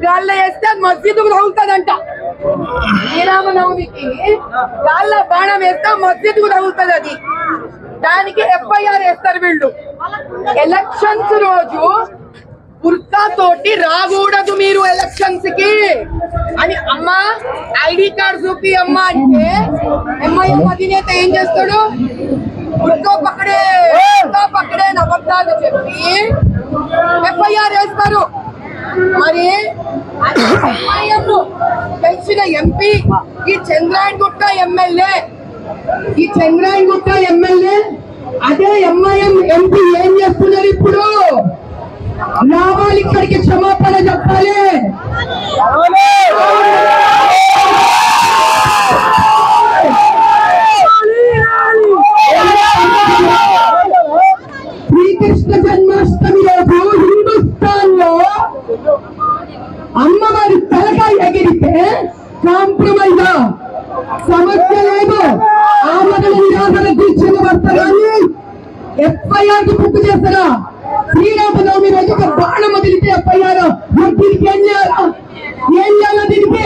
గాల్లో వేస్తే మస్జిద్కు తగులుతుందంట. శ్రీరామనవమికి గాల్లో బాణం వేస్తే మస్జిద్కు తగులుతుంది. అది దానికి FIR వేస్తారు వీళ్ళు. ఎలక్షన్స్ రోజు బుర్కా తోటి రాకూడదు మీరు ఎలక్షన్స్ కి అని అమ్మ ID కార్డు చూపి అమ్మ అంటే MIM అధినేత ఏం చేస్తాడు? బుర్కా పక్కడే అబద్ధాలు చెప్పి FIR వేస్తారు. మరి తెలిసిన MP ఈ చంద్రాయణగుట్ట ఎమ్మెల్యే అదే MIM MP ఏం చేస్తున్నారు? ఇప్పుడు రావాలి, ఇక్కడికి క్షమాపణ చెప్పాలి. శ్రీకృష్ణ జన్మాష్టమి రోజు హిందుస్థాన్ లో అమ్మవారి తలకాయ ఎగిరితే కాంప్రమైజ్ సమస్య లేదు. ఆమరణ నిరాకరణ దీక్షను వర్తగాని FIR కి బుక్ చేస్తారా? శ్రీరామనవమి రోజు ఒక బాణం వదిలితే FIR. దీనికి ఏం చేయాలా? దీనికి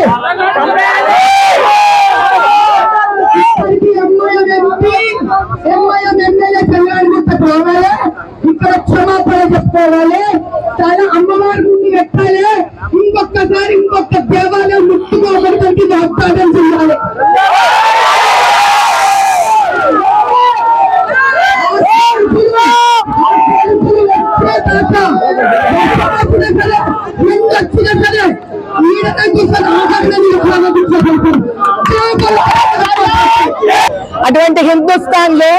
MIM ఎమ్మెల్యే కళ్యాణగుట్ట పోవాలి, ఇక్కడ క్షమాపణ చెప్పుకోవాలి, చాలా అమ్మవారి ముందు పెట్టాలి. ఇంకొకసారి ఇంకొక దేవాలయం ముట్టుకోవడానికి వాగ్దానం చేయాలి. అటువంటి హిందుస్థాన్ లో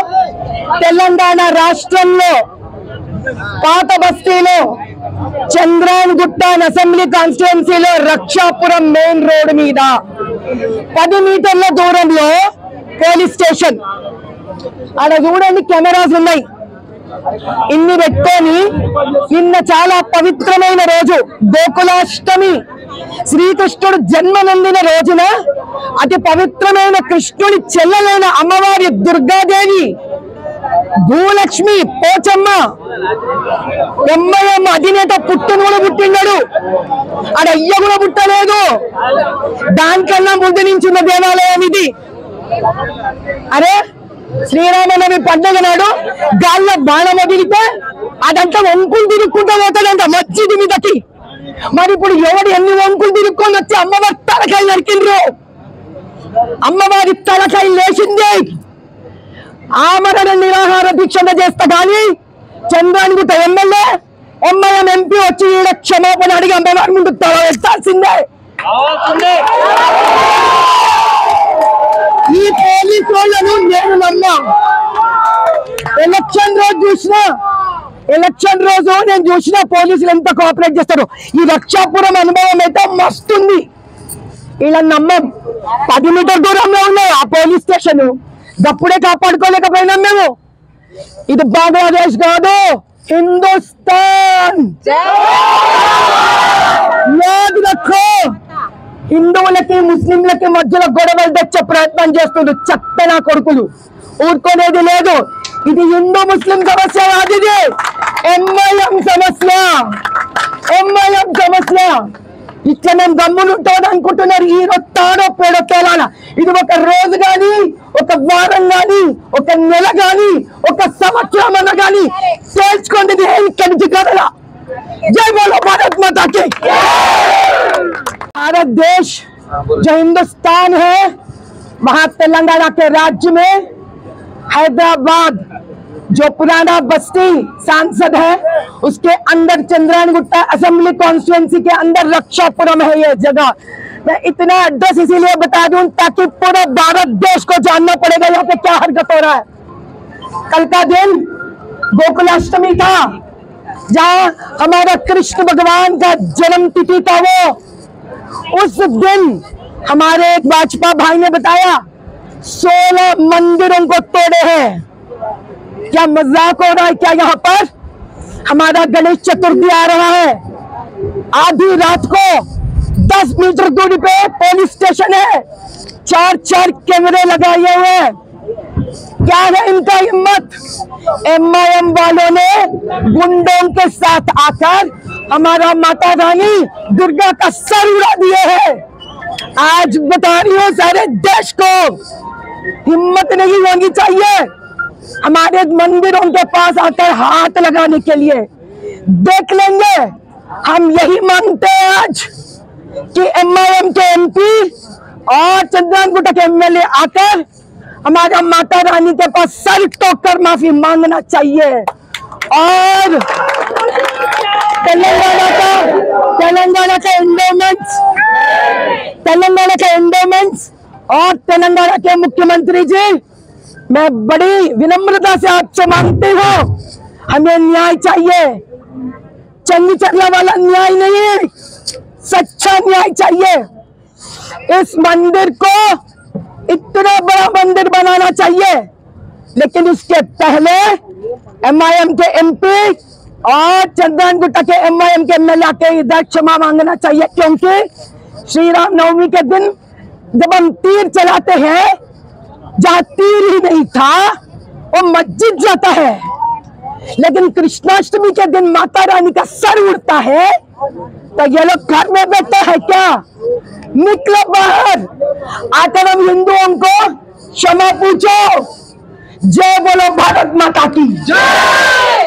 తెలంగాణ రాష్ట్రంలో పాత బస్తీలో చంద్రాయణగుట్ట అసెంబ్లీ కాన్స్టిట్యుయెన్సీలో రక్షాపురం మెయిన్ రోడ్ మీద 10 మీటర్ల దూరంలో పోలీస్ స్టేషన్. అక్కడ చూడండి కెమెరాస్ ఉన్నాయి. ఇన్ని పెట్టుకొని నిన్న చాలా పవిత్రమైన రోజు గోకులాష్టమి, శ్రీకృష్ణుడు జన్మ నొందిన రోజున అతి పవిత్రమైన కృష్ణుడి చెల్లెలైన అమ్మవారి దుర్గాదేవి, భూలక్ష్మి, పోచమ్మ MIM అధినేత పుట్టును కూడా పుట్టిన్నాడు. ఆడ అయ్య కూడా పుట్టలేదు. దానికన్నా ముందు నుంచి ఉన్న దేవాలయం ఇది. అరే శ్రీరామనవమి పండుగ నాడు గాల్లో బాణం వదిలితే అదంతా వంకులు తిరుక్కుంటూ పోతాడంట మస్జిద్ మీదకి. మరి ఇప్పుడు ఎవరు ఎన్ని వంకులు తిరుక్కొని వచ్చి అమ్మవారి తలకాయ నరికిండ్రు? అమ్మవారి తలకాయ లేచింది. ఆమరణ నిరాహార దీక్షణ చేస్తా కానీ చంద్రాయణగుట్ట ఎమ్మెల్యే MIM MP వచ్చి ఈడ క్షమాపణ అడిగి అమ్మవారి ముందు తల ఎత్తాల్సిందే. ఈ పోలీసు వాళ్ళను నేను నమ్మా. ఎలక్షన్ రోజు నేను చూసిన పోలీసులు ఎంత కోఆపరేట్ చేస్తారు. ఈ రక్షాపురం అనుభవం అయితే మస్తుంది. ఇలా నమ్మం. 10 మీటర్ దూరంలో ఉన్నాయి ఆ పోలీస్ స్టేషన్. అప్పుడే కాపాడుకోలేకపోయినాం మేము. ఇది బంగ్లాదేశ్ కాదు, హిందుస్థాన్. యాద్ రఖో. హిందువులకి ముస్లింలకి మధ్యలో గొడవలు తెచ్చే ప్రయత్నం చేస్తుండ్రు చెత్తనా కొడుకులు. ఊరుకునేది లేదు. ఇది హిందూ ముస్లిం సమస్య కాదు, ఇది MIM సమస్య. ఇట్లా మేము గమ్మునుంటామని అనుకుంటున్నారు. ఈ రొత్తాడో పేడో తేలాల. ఇది ఒక రోజు గాని, ఒక వారం గాని, ఒక నెల గాని, ఒక సంవత్సరం అన్న గాని తేల్చుకోండి. ఇక్కడి నుంచి కదలా. जय बोलो भारत माता की। भारत देश जो हिंदुस्तान है, वहां तेलंगाना के राज्य में हैदराबाद जो पुराना बस्ती सांसद है उसके अंदर चंद्रायणगुट्टा असेंबली कॉन्स्टिट्यूएंसी के अंदर रक्षापुरम है ये जगह। मैं इतना एड्रेस इसीलिए बता दूं ताकि पूरा भारत देश को जानना पड़ेगा यहाँ पे क्या हरकत हो रहा है। कल का दिन गोकुलाष्टमी था, जहाँ हमारा कृष्ण भगवान का जन्म तिथि था। वो उस दिन हमारे एक भाजपा भाई ने बताया 16 मंदिरों को तोड़े हैं। क्या मजाक हो रहा है क्या? यहाँ पर हमारा गणेश चतुर्थी आ रहा है। आधी रात को 10 मीटर दूरी पे पुलिस स्टेशन है, 4 कैमरे लगाए हुए हैं। क्या है इनका हिम्मत? MIM वालों ने गुंडों के साथ आकर हमारा माता रानी दुर्गा का सर उड़ा दिए है। आज बता रही हूँ सारे देश को, हिम्मत नहीं होनी चाहिए हमारे मंदिरों के पास आकर हाथ लगाने के लिए। देख लेंगे, हम यही मांगते हैं आज कि MIM के MP और चंद्रयान गुट्टा के MLA आकर हमारा माता रानी के पास सर ठोककर माफी मांगना चाहिए। और तेलंगाना के एंडोमेंट्स और तेलंगाना के मुख्यमंत्री जी, मैं बड़ी विनम्रता से आपसे मांगती हूँ, हमें न्याय चाहिए। चंगी चकला वाला न्याय नहीं, सच्चा न्याय चाहिए। इस मंदिर को इतना बड़ा मंदिर बनाना चाहिए, लेकिन उसके पहले MIM के MP और चंद्रयान गुट्टा के MIM के MLA के इधर क्षमा मांगना चाहिए, क्योंकि श्री राम नवमी के दिन जब हम तीर चलाते हैं, जहाँ तीर ही नहीं था वो मस्जिद जाता है, लेकिन कृष्णाष्टमी के दिन माता रानी का सर उड़ता है, तो ये लोग घर में बैठे हैं क्या? निकलो बाहर, आकर हम हिंदुओं को क्षमा पूछो। जय बोलो भारत माता की जय।